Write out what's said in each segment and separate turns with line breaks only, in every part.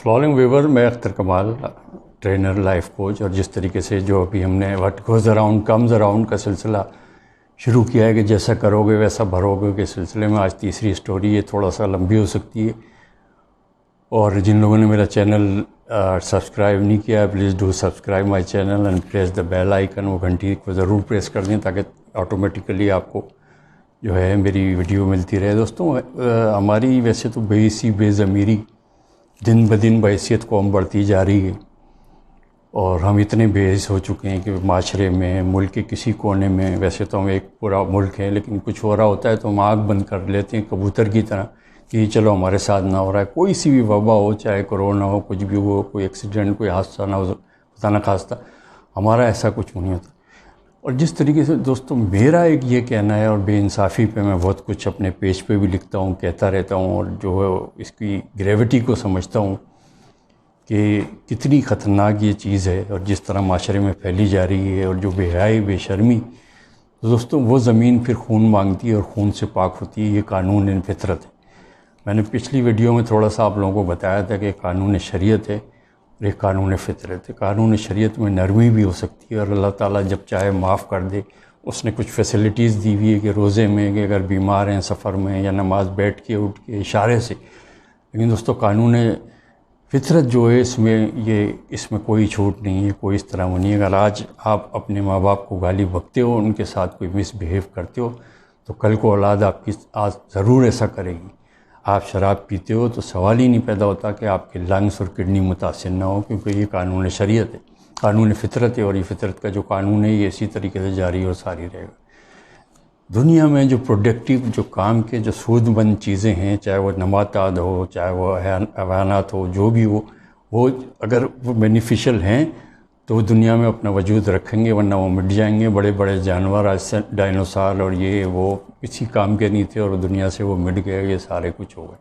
السلام علیکم ویور، میں Akhtar Kamal, trainer, life coach, اور جس طریقے سے جو ابھی ہم نے what goes around comes around کا سلسلہ شروع کیا ہے کہ جیسا کرو گے ویسا بھرو گے کے سلسلے میں آج تیسری سٹوری، یہ تھوڑا سا لمبی ہو سکتی ہے، اور جن لوگوں نے میرا چینل سبسکرائب نہیں کیا please do subscribe my channel and press the bell icon, وہ گھنٹی کو ضرور پریس کر دیں تاکہ آٹومیٹیکلی آپ کو جو ہے میری ویڈیو ملتی رہے۔ دوستوں، ہماری ویسے تو بیسی بے ضمیری دن بدن بحیثیت قوم بڑھتی جا رہی ہے، اور ہم اتنے بے حس ہو چکے ہیں کہ معاشرے میں، ملک کے کسی کونے میں، ویسے تو ہم ایک پورا ملک ہے لیکن کچھ ہو رہا ہوتا ہے تو ہم آنکھ بند کر لیتے ہیں کبوتر کی طرح کہ چلو ہمارے ساتھ نہ ہو رہا ہے۔ کوئی سی بھی وبا ہو، چاہے کرونا ہو، کچھ بھی ہو، کوئی ایکسیڈنٹ، کوئی حادثہ نہ ہو، خدا نہ خواستہ، ہمارا ایسا کچھ نہیں ہوتا۔ اور جس طریقے سے دوستوں میرا ایک یہ کہنا ہے، اور بے انصافی پہ میں بہت کچھ اپنے پیج پہ بھی لکھتا ہوں، کہتا رہتا ہوں، اور جو ہے اس کی گریوٹی کو سمجھتا ہوں کہ کتنی خطرناک یہ چیز ہے اور جس طرح معاشرے میں پھیلی جا رہی ہے، اور جو بے حیائی، بے شرمی، دوستوں وہ زمین پھر خون مانگتی ہے اور خون سے پاک ہوتی ہے۔ یہ قانون فطرت ہے۔ میں نے پچھلی ویڈیو میں تھوڑا سا آپ لوگوں کو بتایا تھا کہ قانون شریعت ہے اور ایک قانون فطرت ہے۔ قانون شریعت میں نرمی بھی ہو سکتی ہے، اور اللہ تعالیٰ جب چاہے معاف کر دے۔ اس نے کچھ فیسلٹیز دی ہوئی ہے کہ روزے میں، کہ اگر بیمار ہیں، سفر میں، یا نماز بیٹھ کے اٹھ کے اشارے سے۔ لیکن دوستوں قانون فطرت جو ہے اس میں کوئی چھوٹ نہیں ہے، کوئی اس طرح وہ نہیں ہے۔ اگر آج آپ اپنے ماں باپ کو گالی بکتے ہو، ان کے ساتھ کوئی مس بہیو کرتے ہو، تو کل کو اولاد آپ کی آج ضرور ایسا کرے گی۔ آپ شراب پیتے ہو تو سوال ہی نہیں پیدا ہوتا کہ آپ کے لنگس اور کڈنی متاثر نہ ہو، کیونکہ یہ قانون شریعت ہے، قانون فطرت ہے، اور یہ فطرت کا جو قانون ہے یہ اسی طریقے سے جاری اور ساری رہے گا۔ دنیا میں جو پروڈکٹیو، جو کام کے جو سود مند چیزیں ہیں، چاہے وہ نباتات ہو، چاہے وہ حیوانات ہو، جو بھی ہو، وہ اگر وہ بینیفیشل ہیں تو وہ دنیا میں اپنا وجود رکھیں گے، ورنہ وہ مٹ جائیں گے۔ بڑے بڑے جانور، آج سے ڈائنوسار اور یہ وہ کسی کام کے نہیں تھے، اور دنیا سے وہ مٹ گئے، یہ سارے کچھ ہو گئے۔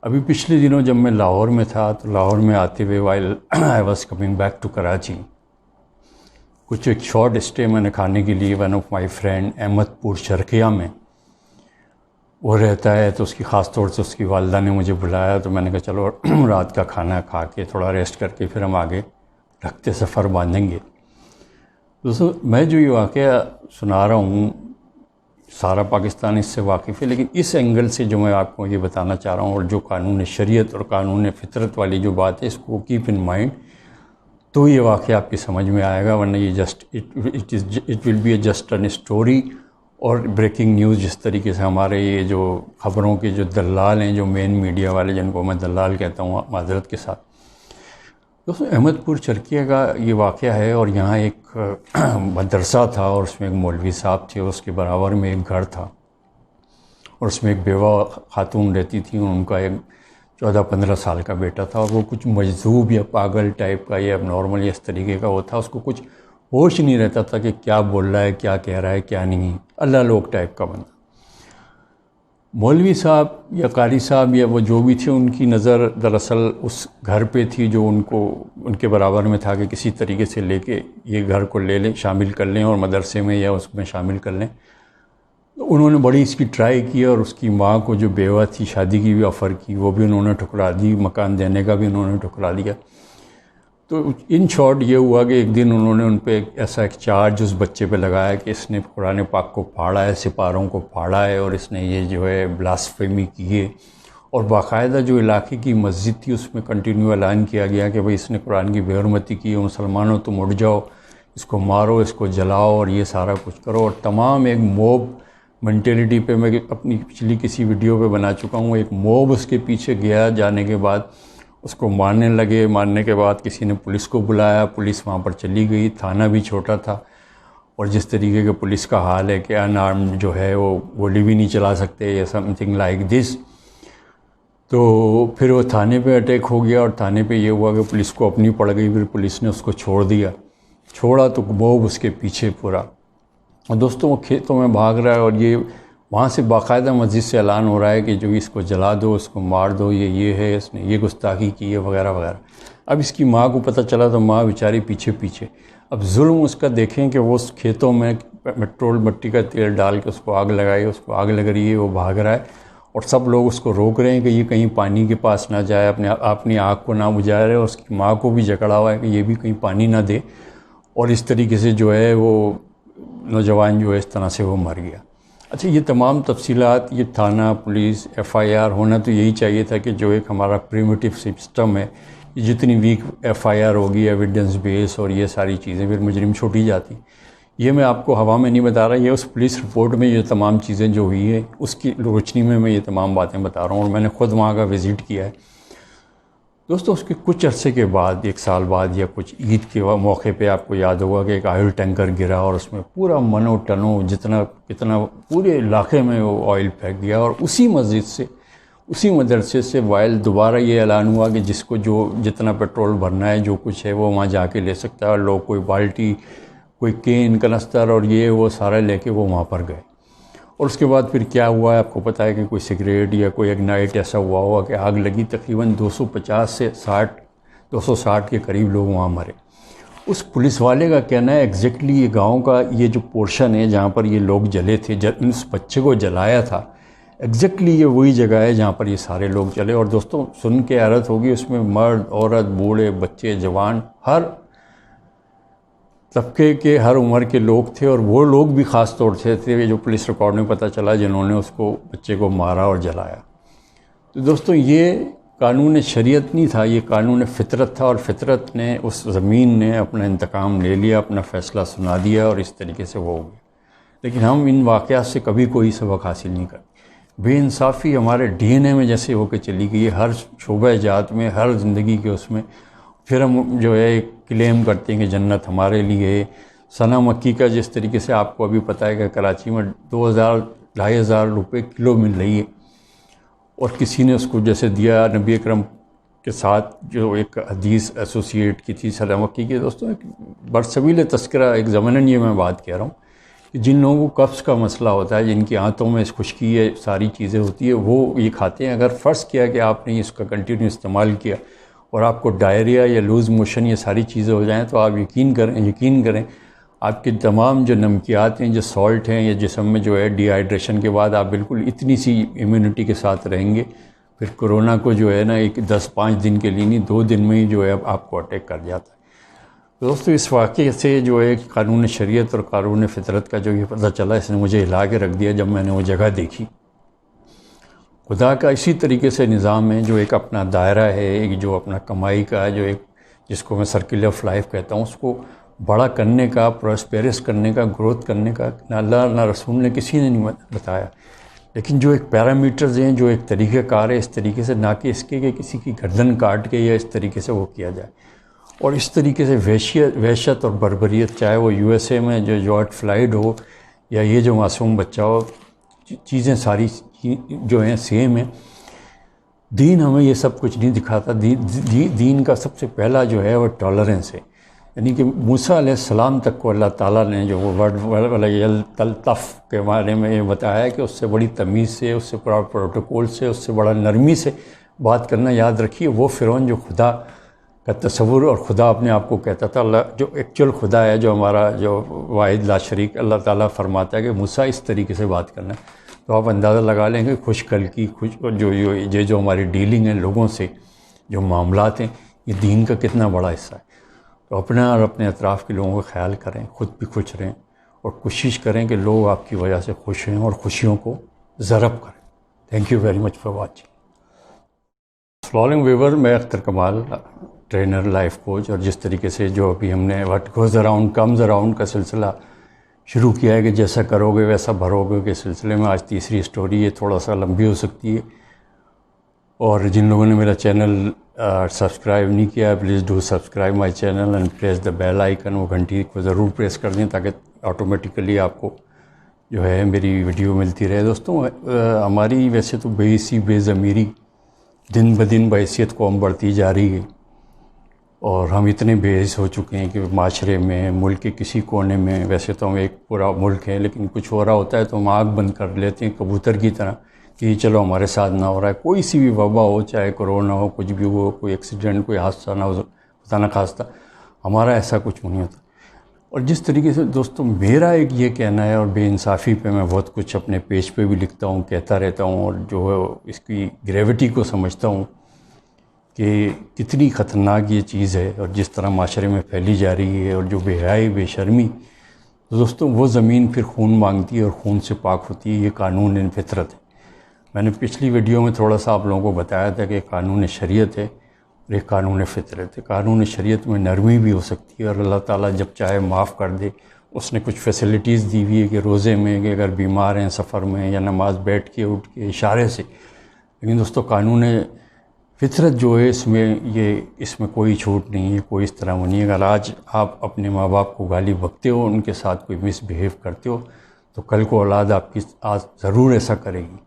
ابھی پچھلے دنوں جب میں لاہور میں تھا تو لاہور میں آتے ہوئے while I was coming back to Karachi, کچھ ایک شارٹ اسٹے میں نے کھانے کے لیے one of my friend Ahmadpur Sharqia میں وہ رہتا ہے، تو اس کی خاص طور سے اس کی والدہ نے مجھے بلایا، تو میں نے کہا چلو رات کا کھانا کھا کے تھوڑا ریسٹ کر کے پھر ہم آگے رکھتے سفر باندھیں گے۔ دوستوں میں جو یہ واقعہ سنا رہا ہوں، سارا پاکستان اس سے واقف ہے، لیکن اس اینگل سے جو میں آپ کو یہ بتانا چاہ رہا ہوں، اور جو قانون شریعت اور قانون فطرت والی جو بات ہے، اس کو کیپ ان مائنڈ، تو یہ واقعہ آپ کی سمجھ میں آئے گا، ورنہ یہ it will be just an story اور بریکنگ نیوز۔ جس طریقے سے ہمارے یہ جو خبروں کے جو دلال ہیں، جو مین میڈیا والے، جن کو میں دلال کہتا ہوں معذرت کے ساتھ، دوستوں احمد پور چرکیہ کا یہ واقعہ ہے، اور یہاں ایک مدرسہ تھا، اور اس میں ایک مولوی صاحب تھے، اور اس کے برابر میں ایک گھر تھا، اور اس میں ایک بیوہ خاتون رہتی تھی، اور ان کا ایک 14-15 سال کا بیٹا تھا، اور وہ کچھ مجذوب یا پاگل ٹائپ کا یا اب نارمل یا اس طریقے کا وہ تھا، اس کو کچھ ہوش نہیں رہتا تھا کہ کیا بول رہا ہے، کیا کہہ رہا ہے، کیا نہیں، اللہ لوگ ٹائپ کا بندہ۔ مولوی صاحب یا قاری صاحب یا وہ جو بھی تھے، ان کی نظر دراصل اس گھر پہ تھی جو ان کے برابر میں تھا کہ کسی طریقے سے لے کے یہ گھر کو لے لیں، شامل کر لیں، اور مدرسے میں یا اس میں شامل کر لیں۔ انہوں نے بڑی اس کی ٹرائی کی، اور اس کی ماں کو جو بیوہ تھی، شادی کی بھی آفر کی، وہ بھی انہوں نے ٹھکرا دی، مکان دینے کا بھی انہوں نے ٹھکرا دیا۔ تو ان شارٹ یہ ہوا کہ ایک دن انہوں نے ان پہ ایسا ایک چارج اس بچے پہ لگایا کہ اس نے قرآن پاک کو پھاڑا ہے، سپاروں کو پھاڑا ہے، اور اس نے یہ جو ہے بلاسفیمی کی ہے، اور باقاعدہ جو علاقے کی مسجد تھی اس میں کنٹینیو اعلان کیا گیا کہ بھئی اس نے قرآن کی بے حرمتی کی ہے، مسلمانوں تم اٹھ جاؤ، اس کو مارو، اس کو جلاؤ، اور یہ سارا کچھ کرو۔ اور تمام ایک موب مینٹیلٹی پہ میں اپنی پچھلی کسی ویڈیو پہ بنا چکا ہوں، ایک موب اس کے پیچھے گیا، جانے کے بعد اس کو مارنے لگے۔ مارنے کے بعد کسی نے پولیس کو بلایا، پولیس وہاں پر چلی گئی، تھانہ بھی چھوٹا تھا، اور جس طریقے کے پولیس کا حال ہے کہ ان آرمڈ جو ہے وہ گولی بھی نہیں چلا سکتے، یا سم تھنگ لائک دس۔ تو پھر وہ تھانے پہ اٹیک ہو گیا، اور تھانے پہ یہ ہوا کہ پولیس کو اپنی پڑ گئی، پھر پولیس نے اس کو چھوڑا تو موب اس کے پیچھے پورا، اور دوستوں وہ کھیتوں میں بھاگ رہا ہے، اور یہ وہاں سے باقاعدہ مسجد سے اعلان ہو رہا ہے کہ جو اس کو جلا دو، اس کو مار دو، یہ ہے، اس نے یہ گستاخی کی ہے، وغیرہ وغیرہ۔ اب اس کی ماں کو پتہ چلا تو ماں بیچاری پیچھے۔ اب ظلم اس کا دیکھیں کہ وہ اس کھیتوں میں پٹرول مٹی کا تیل ڈال کے اس کو آگ لگائی، اس کو آگ لگ رہی ہے، وہ بھاگ رہا ہے، اور سب لوگ اس کو روک رہے ہیں کہ یہ کہیں پانی کے پاس نہ جائے، اپنی آنکھ کو نہ بجھائے رہے، اور اس کی ماں کو بھی جکڑا ہوا ہے کہ یہ بھی کہیں پانی نہ دے، اور اس طریقے سے جو ہے وہ نوجوان جو ہے اس طرح سے وہ مر گیا۔ اچھا، یہ تمام تفصیلات، یہ تھانہ، پولیس، FIR ہونا تو یہی چاہیے تھا کہ جو ایک ہمارا پریمیٹیو سسٹم ہے، جتنی ویک FIR ہوگی، ایویڈنس بیس اور یہ ساری چیزیں، پھر مجرم چھوٹی جاتی۔ یہ میں آپ کو ہوا میں نہیں بتا رہا، یہ اس پولیس رپورٹ میں یہ تمام چیزیں جو ہوئی ہیں اس کی روشنی میں یہ تمام باتیں بتا رہا ہوں، اور میں نے خود وہاں کا وزٹ کیا ہے۔ دوستو، اس کے کچھ عرصے کے بعد، 1 سال بعد یا کچھ عید کے موقع پہ آپ کو یاد ہوگا کہ ایک آئل ٹینکر گرا، اور اس میں پورا منو ٹنو کتنا پورے علاقے میں وہ آئل پھینک گیا، اور اسی مسجد سے، اسی مدرسے سے وائل دوبارہ یہ اعلان ہوا کہ جس کو جو جتنا پیٹرول بھرنا ہے، جو کچھ ہے، وہ وہاں جا کے لے سکتا ہے، اور لوگ کوئی بالٹی، کوئی کین، کنستر اور یہ وہ سارا لے کے وہ وہاں پر گئے۔ اور اس کے بعد پھر کیا ہوا ہے آپ کو پتہ ہے کہ کوئی سگریٹ یا کوئی ایگنائٹ ایسا ہوا کہ آگ لگی، تقریباً 250 سے 260 کے قریب لوگ وہاں مرے۔ اس پولیس والے کا کہنا ہے ایگزیکٹلی یہ گاؤں کا یہ جو پورشن ہے جہاں پر یہ لوگ جلے تھے، اس بچے کو جلایا تھا، ایگزیکٹلی یہ وہی جگہ ہے جہاں پر یہ سارے لوگ چلے۔ اور دوستوں، سن کے حیرت ہوگی، اس میں مرد، عورت، بوڑھے، بچے، جوان، ہر طبقے کے، ہر عمر کے لوگ تھے، اور وہ لوگ بھی خاص طور سے تھے جو پولیس ریکارڈ میں پتہ چلا جنہوں نے اس کو، بچے کو مارا اور جلایا۔ تو دوستو، یہ قانون شریعت نہیں تھا، یہ قانون فطرت تھا، اور فطرت نے، اس زمین نے اپنا انتقام لے لیا، اپنا فیصلہ سنا دیا، اور اس طریقے سے وہ ہو گیا۔ لیکن ہم ان واقعات سے کبھی کوئی سبق حاصل نہیں کرتے۔ بے انصافی ہمارے DNA میں جیسے ہو کے چلی گئی ہے، ہر شعبہ جات میں، ہر زندگی کے اس میں۔ پھر ہم جو ہے کلیم کرتے ہیں کہ جنت ہمارے لیے ہے۔ ثنا مکی کا جس طریقے سے آپ کو ابھی پتہ ہے کہ کراچی میں 2,000-2,500 روپے کلو مل رہی ہے، اور کسی نے اس کو جیسے دیا، نبی اکرم کے ساتھ جو ایک حدیث ایسوسیٹ کی تھی ثنا مکی کی۔ دوستوں، ایک برسبیل تذکرہ، ایک ضمناً یہ میں بات کہہ رہا ہوں کہ جن لوگوں کو قبض کا مسئلہ ہوتا ہے، جن کی آنتوں میں خشکی ہے، ساری چیزیں ہوتی ہے، وہ یہ کھاتے ہیں۔ اگر فرض کیا کہ آپ نے اس کا کنٹینیو استعمال کیا اور آپ کو ڈائریا یا لوز موشن یہ ساری چیزیں ہو جائیں، تو آپ یقین کریں آپ کے تمام جو نمکیات ہیں، جو سالٹ ہیں، یا جسم میں جو ہے ڈی ہائیڈریشن کے بعد آپ بالکل اتنی سی امیونٹی کے ساتھ رہیں گے، پھر کورونا کو جو ہے نا 5 دن کے لیے نہیں، 2 دن میں ہی جو ہے آپ کو اٹیک کر جاتا ہے۔ دوستو، اس واقعے سے جو ہے قانون شریعت اور قانون فطرت کا جو یہ پتہ چلا، اس نے مجھے ہلا کے رکھ دیا جب میں نے وہ جگہ دیکھی۔ خدا کا اسی طریقے سے نظام ہے، جو ایک اپنا دائرہ ہے، ایک جو اپنا کمائی کا، جو ایک جس کو میں سرکل آف لائف کہتا ہوں، اس کو بڑا کرنے کا، پراسپیرس کرنے کا، گروتھ کرنے کا نہ اللہ نہ رسول نے کسی نے نہیں بتایا۔ لیکن جو ایک پیرامیٹرز ہیں، جو ایک طریقہ کار ہے، اس طریقے سے نہ کہ اس کے کہ کسی کی گردن کاٹ کے یا اس طریقے سے وہ کیا جائے، اور اس طریقے سے وحشت اور بربریت، چاہے وہ USA میں جو جارج فلائیڈ ہو یا یہ جو معصوم بچہ ہو، چیزیں ساری جو ہیں سیم ہیں۔ دین ہمیں یہ سب کچھ نہیں دکھاتا۔ دین کا سب سے پہلا جو ہے وہ ٹالرنس ہے، یعنی کہ موسیٰ علیہ السلام تک کو اللہ تعالیٰ نے جو وہ وَلَيَلْتَلْطَفْ کے بارے میں یہ بتایا کہ اس سے بڑی تمیز سے، اس سے بڑا پروٹوکول سے، اس سے بڑا نرمی سے بات کرنا۔ یاد رکھیے، وہ فرعون جو خدا کا تصور اور خدا اپنے آپ کو کہتا تھا، اللہ جو ایکچوئل خدا ہے، جو ہمارا جو واحد لا شریک، اللہ تعالیٰ فرماتا ہے کہ موسیٰ اس طریقے سے بات کرنا ہے، تو آپ اندازہ لگا لیں گے خوش قلقی، جو ہماری ڈیلنگ ہے لوگوں سے، جو معاملات ہیں، یہ دین کا کتنا بڑا حصہ ہے۔ تو اپنا اور اپنے اطراف کے لوگوں کا خیال کریں، خود بھی خوش رہیں، اور کوشش کریں کہ لوگ آپ کی وجہ سے خوش ہیں اور خوشیوں کو ضرب کریں۔ Thank you very much for watching. Flowering viewer, میں Akhtar Kamal, trainer, life coach, اور جس طریقے سے جو ابھی ہم نے what goes around comes around کا سلسلہ شروع کیا ہے کہ جیسا کرو گے ویسا بھرو گے کے سلسلے میں، آج تیسری سٹوری ہے، تھوڑا سا لمبی ہو سکتی ہے، اور جن لوگوں نے میرا چینل سبسکرائب نہیں کیا ہے، please do subscribe my channel and press the bell icon, وہ گھنٹی کو ضرور پریس کر دیں تاکہ آٹومیٹیکلی آپ کو جو ہے میری ویڈیو ملتی رہے۔ دوستوں، ہماری ویسے تو بے حسی، بے ضمیری دن بدن بحیثیت قوم بڑھتی جا رہی ہے، اور ہم اتنے بے حس ہو چکے ہیں کہ معاشرے میں، ملک کے کسی کونے میں، ویسے تو ہم ایک پورا ملک ہے، لیکن کچھ ہو رہا ہوتا ہے تو ہم آنکھ بند کر لیتے ہیں کبوتر کی طرح کہ چلو ہمارے ساتھ نہ ہو رہا ہے۔ کوئی سی بھی وبا ہو، چاہے کورونا ہو، کچھ بھی ہو، کوئی ایکسیڈنٹ، کوئی حادثہ نہ ہو، خدا نہ خواستہ، ہمارا ایسا کچھ نہیں ہوتا۔ اور جس طریقے سے دوستوں میرا ایک یہ کہنا ہے، اور بے انصافی پہ میں بہت کچھ اپنے پیج پہ بھی لکھتا ہوں، کہتا رہتا ہوں، اور جو ہے اس کی گریوٹی کو سمجھتا ہوں کہ کتنی خطرناک یہ چیز ہے اور جس طرح معاشرے میں پھیلی جا رہی ہے، اور جو بے حیائی بے شرمی، تو دوستوں وہ زمین پھر خون مانگتی ہے اور خون سے پاک ہوتی ہے۔ یہ قانون فطرت ہے۔ میں نے پچھلی ویڈیو میں تھوڑا سا آپ لوگوں کو بتایا تھا کہ قانون شریعت ہے اور ایک قانون فطرت ہے۔ قانون شریعت میں نرمی بھی ہو سکتی ہے، اور اللہ تعالیٰ جب چاہے معاف کر دے۔ اس نے کچھ فیسلٹیز دی ہوئی ہے کہ روزے میں کہ اگر بیمار ہیں، سفر میں، یا نماز بیٹھ کے اٹھ کے اشارے سے، لیکن دوستو قانون فطرت جو ہے اس میں کوئی چھوٹ نہیں ہے، کوئی اس طرح وہ نہیں ہے۔ اگر آج آپ اپنے ماں باپ کو گالی بکتے ہو، ان کے ساتھ کوئی مس بیہیو کرتے ہو، تو کل کو اولاد آپ کی آج ضرور ایسا کرے گی۔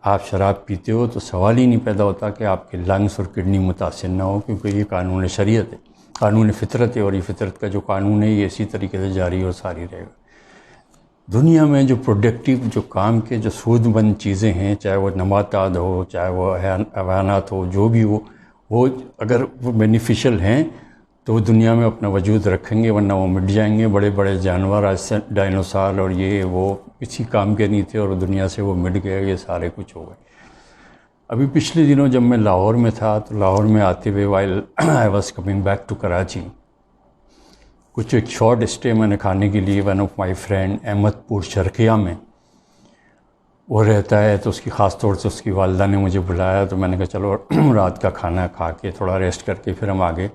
آپ شراب پیتے ہو تو سوال ہی نہیں پیدا ہوتا کہ آپ کے لنگس اور کڈنی متاثر نہ ہو، کیونکہ یہ قانون شریعت ہے، قانون فطرت ہے، اور یہ فطرت کا جو قانون ہے یہ اسی طریقے سے جاری اور ساری رہے گا۔ دنیا میں جو پروڈکٹیو، جو کام کے جو سود مند چیزیں ہیں، چاہے وہ نباتات ہو، چاہے وہ حیوانات ہو، جو بھی ہو، وہ اگر وہ بینیفیشل ہیں تو وہ دنیا میں اپنا وجود رکھیں گے، ورنہ وہ مٹ جائیں گے۔ بڑے بڑے جانور، آج سے ڈائنوسار اور وہ کسی کام کے نہیں تھے، اور دنیا سے وہ مٹ گئے، یہ سارے کچھ ہو گئے۔ ابھی پچھلے دنوں جب میں لاہور میں تھا، تو لاہور میں آتے ہوئے while I was coming back to Karachi, کچھ ایک شارٹ اسٹے میں نے کھانے کے لیے one of my friend Ahmadpur Sharqia میں وہ رہتا ہے، تو اس کی خاص طور سے اس کی والدہ نے مجھے بلایا، تو میں نے کہا چلو رات کا کھانا کھا کے تھوڑا ریسٹ کر کے پھر ہم آگے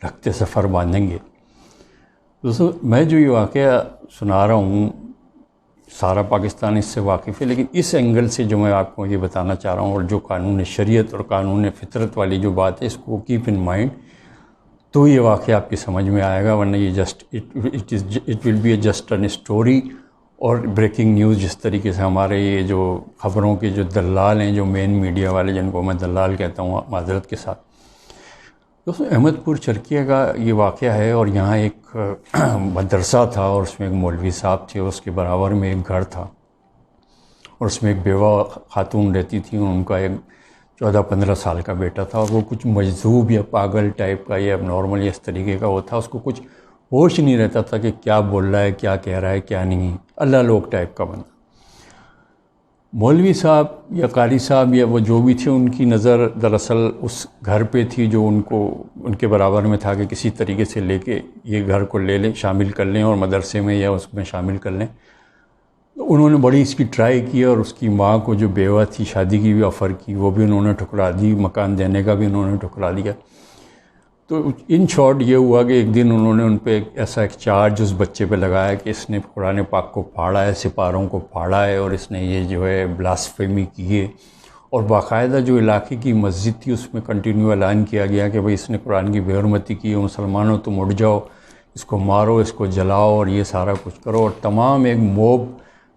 رکھتے سفر باندھیں گے۔ دوستوں میں جو یہ واقعہ سنا رہا ہوں، سارا پاکستان اس سے واقف ہے، لیکن اس اینگل سے جو میں آپ کو یہ بتانا چاہ رہا ہوں، اور جو قانون شریعت اور قانون فطرت والی جو بات ہے، اس کو کیپ ان مائنڈ، تو یہ واقعہ آپ کی سمجھ میں آئے گا، ورنہ یہ it will be a just an story اور بریکنگ نیوز، جس طریقے سے ہمارے یہ جو خبروں کے جو دلال ہیں، جو مین میڈیا والے، جن کو میں دلال کہتا ہوں معذرت کے ساتھ۔ دوستوں احمد پور چرکیہ کا یہ واقعہ ہے، اور یہاں ایک مدرسہ تھا، اور اس میں ایک مولوی صاحب تھے، اس کے برابر میں ایک گھر تھا، اور اس میں ایک بیوہ خاتون رہتی تھی، ان کا ایک 14-15 سال کا بیٹا تھا، اور وہ کچھ مجذوب یا پاگل ٹائپ کا یا اب نارمل اس طریقے کا وہ تھا، اس کو کچھ ہوش نہیں رہتا تھا کہ کیا بول رہا ہے، کیا کہہ رہا ہے، کیا نہیں، اللہ لوگ ٹائپ کا بندہ۔ مولوی صاحب یا قاری صاحب یا وہ جو بھی تھے، ان کی نظر دراصل اس گھر پہ تھی جو ان کے برابر میں تھا، کہ کسی طریقے سے لے کے یہ گھر کو لے لیں، شامل کر لیں، اور مدرسے میں یا اس میں شامل کر لیں۔ انہوں نے بڑی اس کی ٹرائی کی، اور اس کی ماں کو جو بیوہ تھی، شادی کی بھی آفر کی، وہ بھی انہوں نے ٹھکرا دی، مکان دینے کا بھی انہوں نے ٹھکرا دیا۔ تو ان شارٹ یہ ہوا کہ ایک دن انہوں نے ان پہ ایسا ایک چارج اس بچے پہ لگایا کہ اس نے قرآن پاک کو پھاڑا ہے، سپاروں کو پھاڑا ہے، اور اس نے یہ جو ہے بلاسفیمی کی ہے، اور باقاعدہ جو علاقے کی مسجد تھی اس میں کنٹینیو اعلان کیا گیا کہ بھئی اس نے قرآن کی بے حرمتی کی ہے، مسلمانوں تم اٹھ جاؤ، اس کو مارو، اس کو جلاؤ، اور یہ سارا کچھ کرو، اور تمام ایک موب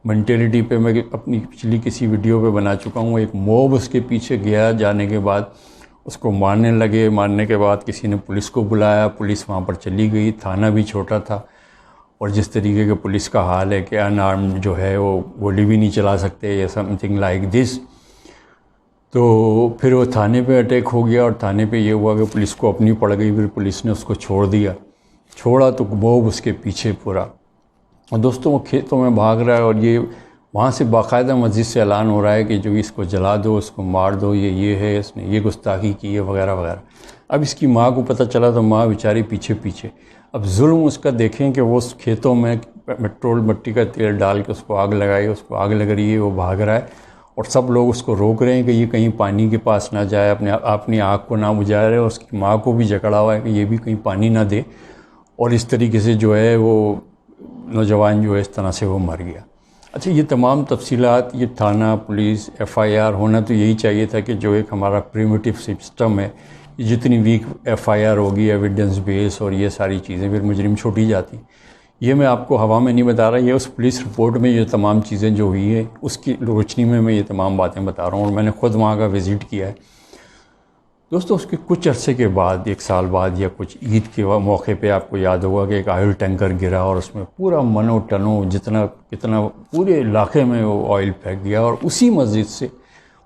مینٹیلٹی پہ میں اپنی پچھلی کسی ویڈیو پہ بنا چکا ہوں، ایک موب اس کے پیچھے گیا، جانے کے بعد اس کو مارنے لگے، مارنے کے بعد کسی نے پولیس کو بلایا، پولیس وہاں پر چلی گئی، تھانہ بھی چھوٹا تھا، اور جس طریقے کے پولیس کا حال ہے کہ ان آرمڈ جو ہے وہ گولی بھی نہیں چلا سکتے یا سم تھنگ لائک دس، تو پھر وہ تھانے پہ اٹیک ہو گیا، اور تھانے پہ یہ ہوا کہ پولیس کو اپنی پڑ گئی، پھر پولیس نے اس کو چھوڑا تو موب اس کے پیچھے پورا، اور دوستوں وہ کھیتوں میں بھاگ رہا ہے، اور یہ وہاں سے باقاعدہ مسجد سے اعلان ہو رہا ہے کہ جو اس کو جلا دو، اس کو مار دو، یہ ہے، اس نے یہ گستاخی کی ہے، وغیرہ وغیرہ۔ اب اس کی ماں کو پتہ چلا تو ماں بیچاری پیچھے، اب ظلم اس کا دیکھیں کہ وہ اس کھیتوں میں پیٹرول مٹی کا تیل ڈال کے اس کو آگ لگائی، اس کو آگ لگ رہی ہے، وہ بھاگ رہا ہے، اور سب لوگ اس کو روک رہے ہیں کہ یہ کہیں پانی کے پاس نہ جائے، اپنی آنکھ کو نہ بجھا رہے، اور اس کی ماں کو بھی جکڑا ہوا ہے کہ یہ بھی کہیں پانی نہ دے، اور اس طریقے سے جو ہے وہ نوجوان جو ہے اس طرح سے وہ مر گیا۔ اچھا، یہ تمام تفصیلات، یہ تھانہ، پولیس، FIR ہونا تو یہی چاہیے تھا کہ جو ایک ہمارا پریمیٹیو سسٹم ہے، یہ جتنی ویک FIR ہوگی، ایویڈنس بیس اور یہ ساری چیزیں، پھر مجرم چھوٹی جاتی۔ یہ میں آپ کو ہوا میں نہیں بتا رہا، یہ اس پولیس رپورٹ میں یہ تمام چیزیں جو ہوئی ہیں اس کی روشنی میں یہ تمام باتیں بتا رہا ہوں، اور میں نے خود وہاں کا وزٹ کیا ہے۔ دوستو اس کے کچھ عرصے کے بعد، 1 سال بعد یا کچھ عید کے موقع پہ آپ کو یاد ہوگا کہ ایک آئل ٹینکر گرا، اور اس میں پورا منو ٹنو کتنا پورے علاقے میں وہ آئل پھینک گیا، اور اسی مسجد سے،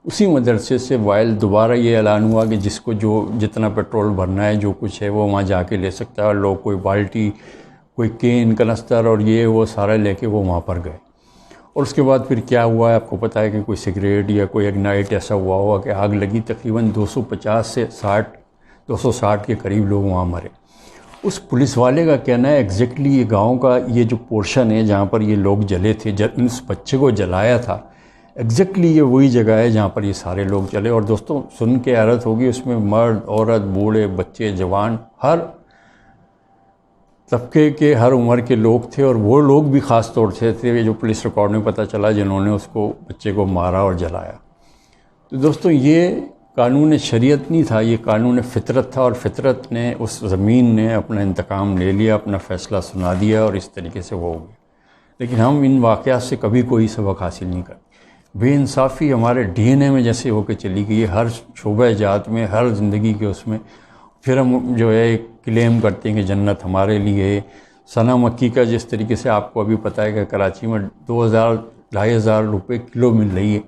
اسی مدرسے سے وائل دوبارہ یہ اعلان ہوا کہ جس کو جو جتنا پیٹرول بھرنا ہے، جو کچھ ہے وہ وہاں جا کے لے سکتا ہے، اور لوگ کوئی بالٹی کوئی کین کنستر اور یہ وہ سارا لے کے وہ وہاں پر گئے. اور اس کے بعد پھر کیا ہوا ہے آپ کو پتہ ہے کہ کوئی سگریٹ یا کوئی اگنائٹ ایسا ہوا ہوا کہ آگ لگی, تقریباً 250 سے 260 کے قریب لوگ وہاں مرے. اس پولیس والے کا کہنا ہے ایگزیکٹلی یہ گاؤں کا یہ جو پورشن ہے جہاں پر یہ لوگ جلے تھے, اس بچے کو جلایا تھا, ایگزیکٹلی یہ وہی جگہ ہے جہاں پر یہ سارے لوگ چلے. اور دوستوں سن کے حیرت ہوگی, اس میں مرد عورت بوڑھے بچے جوان ہر طبقے کے ہر عمر کے لوگ تھے. اور وہ لوگ بھی خاص طور سے تھے جو پولیس ریکارڈ میں پتہ چلا جنہوں نے اس کو بچے کو مارا اور جلایا. تو دوستوں یہ قانون شریعت نہیں تھا, یہ قانون فطرت تھا, اور فطرت نے اس زمین نے اپنا انتقام لے لیا, اپنا فیصلہ سنا دیا, اور اس طریقے سے وہ ہو گیا. لیکن ہم ان واقعات سے کبھی کوئی سبق حاصل نہیں کرتے. بے انصافی ہمارے ڈی این اے میں جیسے ہو کے چلی گئی ہے, ہر شعبہ جات میں, ہر زندگی کے اس میں. پھر ہم جو ہے کلیم کرتے ہیں کہ جنت ہمارے لیے. ثنا مکی کا جس طریقے سے آپ کو ابھی پتہ ہے کہ کراچی میں 2000-2500 روپے کلو مل رہی ہے,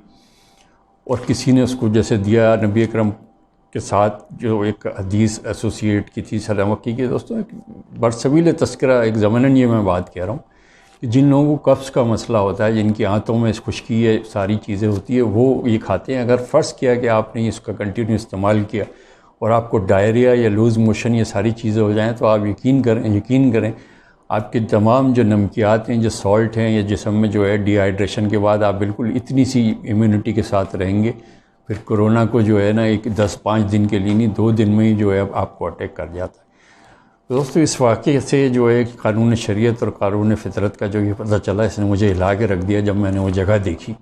اور کسی نے اس کو جیسے دیا نبی اکرم کے ساتھ جو ایک حدیث ایسوسیٹ کی تھی ثنا مکی کی. دوستوں ایک برسبیل تذکرہ ایک ضمناً یہ میں بات کہہ رہا ہوں کہ جن لوگوں کو قبض کا مسئلہ ہوتا ہے, جن کی آنتوں میں خشکی ہے, ساری چیزیں ہوتی ہے, وہ یہ کھاتے ہیں. اگر فرض کیا کہ آپ نے اس کا کنٹینیو استعمال کیا اور آپ کو ڈائریا یا لوز موشن یہ ساری چیزیں ہو جائیں, تو آپ یقین کریں آپ کے تمام جو نمکیات ہیں, جو سالٹ ہیں, یا جسم میں جو ہے ڈی ہائیڈریشن کے بعد آپ بالکل اتنی سی امیونٹی کے ساتھ رہیں گے. پھر کورونا کو جو ہے نا ایک 10-5 دن کے لیے نہیں, 2 دن میں ہی جو ہے آپ کو اٹیک کر جاتا ہے. دوستو اس واقعے سے جو ہے قانون شریعت اور قانون فطرت کا جو یہ پتہ چلا, اس نے مجھے ہلا کے رکھ دیا جب میں نے وہ جگہ دیکھی.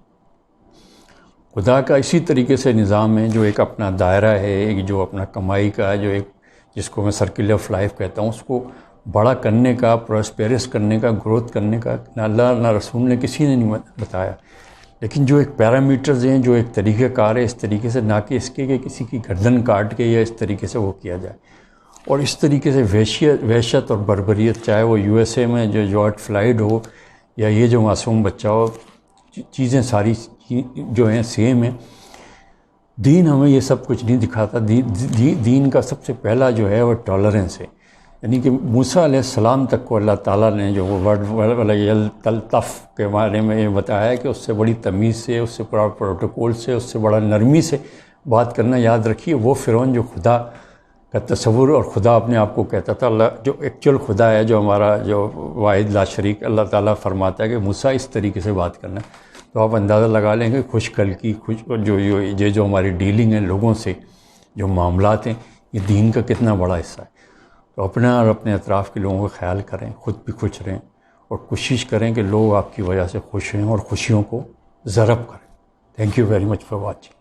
خدا کا اسی طریقے سے نظام ہے جو ایک اپنا دائرہ ہے, ایک جو اپنا کمائی کا جو ایک جس کو میں سرکل آف لائف کہتا ہوں, اس کو بڑا کرنے کا, پراسپیرس کرنے کا, گروتھ کرنے کا نہ اللہ نہ رسول نے کسی نے نہیں بتایا. لیکن جو ایک پیرامیٹرز ہیں, جو ایک طریقہ کار ہے, اس طریقے سے نہ کہ اس کے کہ کسی کی گردن کاٹ کے یا اس طریقے سے وہ کیا جائے. اور اس طریقے سے وحشت اور بربریت, چاہے وہ یو ایس اے میں جو جارج فلائیڈ ہو یا یہ جو معصوم بچہ ہو, چیزیں ساری جو ہیں سیم ہیں. دین ہمیں یہ سب کچھ نہیں دکھاتا. دین کا سب سے پہلا جو ہے وہ ٹالرنس ہے. یعنی کہ موسیٰ علیہ السلام تک کو اللہ تعالیٰ نے جو وہ ورڈ تلطف کے بارے میں یہ بتایا ہے کہ اس سے بڑی تمیز سے, اس سے بڑا پروٹوکول سے, اس سے بڑا نرمی سے بات کرنا. یاد رکھیے وہ فرعون جو خدا کا تصور اور خدا اپنے آپ کو کہتا تھا, اللہ جو ایکچوئل خدا ہے, جو ہمارا جو واحد لا شریک اللہ تعالیٰ فرماتا ہے کہ موسیٰ اس طریقے سے بات کرنا ہے. تو آپ اندازہ لگا لیں کہ خوش کل کی جو ہماری ڈیلنگ ہے لوگوں سے, جو معاملات ہیں, یہ دین کا کتنا بڑا حصہ ہے. تو اپنا اور اپنے اطراف کے لوگوں کا خیال کریں, خود بھی خوش رہیں, اور کوشش کریں کہ لوگ آپ کی وجہ سے خوش ہیں اور خوشیوں کو ضرب کریں. Thank you very much for watching.